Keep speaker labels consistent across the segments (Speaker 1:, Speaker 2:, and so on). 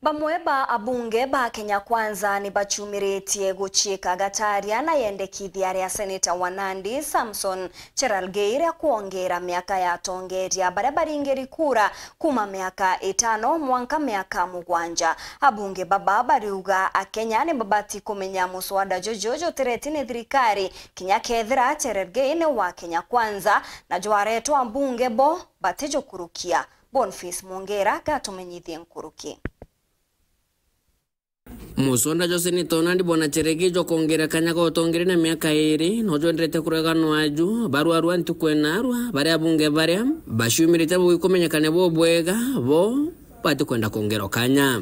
Speaker 1: Bamwe ba abunge ba Kenya Kwanza ni bachumiretie guchika Guutatirwa na yendekithia ria Senita wa Nandi Samson Cherarkey ria kuongera miaka ya UTONGERIA baria baringeri kura kuma miaka 5 mwanka miaka 7. Abunge baba bariuga akenya ni babati kumenya muswada jojojo tereti ni thirikari kinya kethira Cherarkey ni wa Kenya Kwanza na jwareto abunge bo batijo kurukia. Boniface Mongera gatumenyithie nkuruki.
Speaker 2: Musonda jo SENITA nandi bona Cherarkey jo kongera kanyaga UTONGERIA na miaka 2 nojo ndrete KUREGANA aju barua ntikwena bari abunge baria bashumirite buikumenyekane bo bwega bo bati kwenda kongero kanya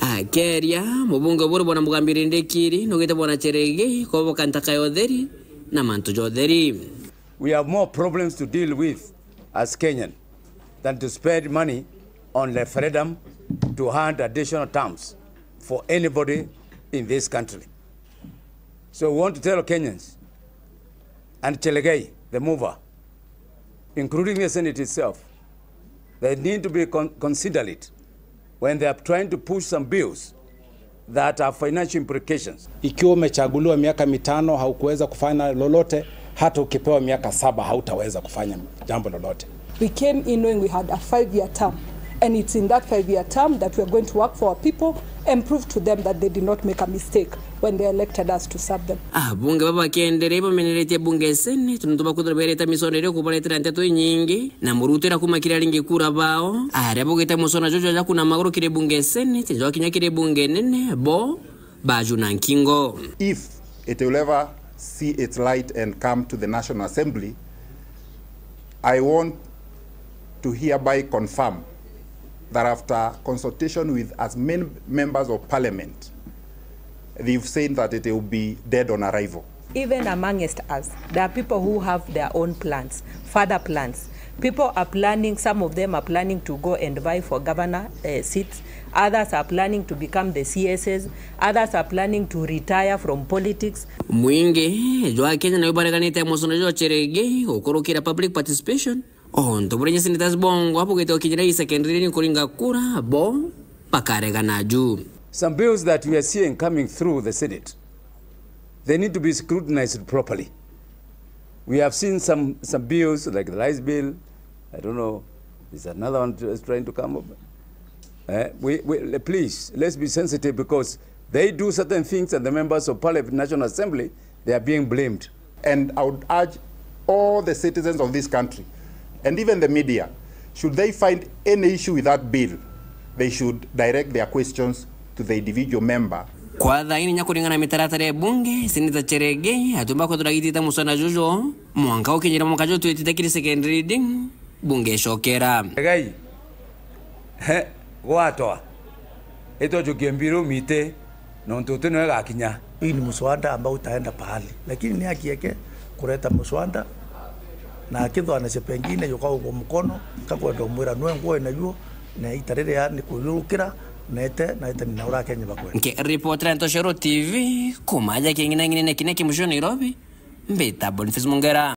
Speaker 2: akeria mubunge buri bona mugambira ndekiri nogite bona Cherarkey ko bokantaka yotheri na mantu jotheri.
Speaker 3: We have more problems to deal with as Kenyan than to spend money on referendum to hand additional terms for anybody in this country. So we want to tell Kenyans and Cherarkey, the mover, including the Senate itself, they need to be considerate when they are trying to push some bills that have financial implications.
Speaker 4: Ikiwa umechaguliwa miaka 5 haukuweza kufanya lolote, hata ukipewa miaka 7 hautaweza kufanya jambo lolote.
Speaker 5: We came in knowing we had a 5-year term, and it's in that 5-year term that we are going to work for our people and prove to them that they did not make a mistake when they elected us to serve them.
Speaker 2: Bunge baba kiendere bamenerete bunge sene tunatuba kudrabereta misonere kubaletera nteto nyingi na murutera kumakira lingi kura bao arabogeta musona jojo ja kuna magoro kire bunge sene tijo kinya kire bunge nene bo baju na nkingo.
Speaker 6: If it will ever see its light and come to the National Assembly, I want to hereby confirm that after consultation with as many members of parliament, they've said that it will be dead on arrival.
Speaker 7: Even amongst us, there are people who have their own plans, further plans. People are planning, some of them are planning to go and vie for governor seats. Others are planning to become the CSs. Others are planning to retire from politics.
Speaker 2: Mwingi, jwa Kenya na yubareganite musona jo Cherarkey, ukorokira public participation. Ntoburenye SENITA bongo hapo gete okijira secondary ni kuringa kura bo pakaregana aju.
Speaker 3: Some bills that we are seeing coming through the Senate, they need to be scrutinized properly. We have seen some bills like the rice bill. I don't know, is another one trying to come up. Please, let's be sensitive because they do certain things and the members of Parliament, National Assembly, they are being blamed.
Speaker 6: And I would urge all the citizens of this country and even the media, should they find any issue with that bill, they should direct their questions to the individual member.
Speaker 2: Kwa dhaini nyakuringana mitaratara bunge SENITA Cherarkey atumba kwa turagitita musona jojo mwanga ukinyira mwakajo tuetitakiri second reading bunge shokera.
Speaker 3: Gai watoa eto jukembiro mite na mtoto no gakinya.
Speaker 8: Hii ni muswada ambao utaenda pahali, lakini ni haki yake kuleta muswada na akitho anase pengine yokao kwa mkono kakwa ndomwira nwe nguo inajuo na itarere ya ni kuyurukira nete ni naura Kenya bakwe.
Speaker 2: Nke reporter Ntoshero TV kumaja kingina ngine kineki musho Nairobi mbeta Boniface Mongera.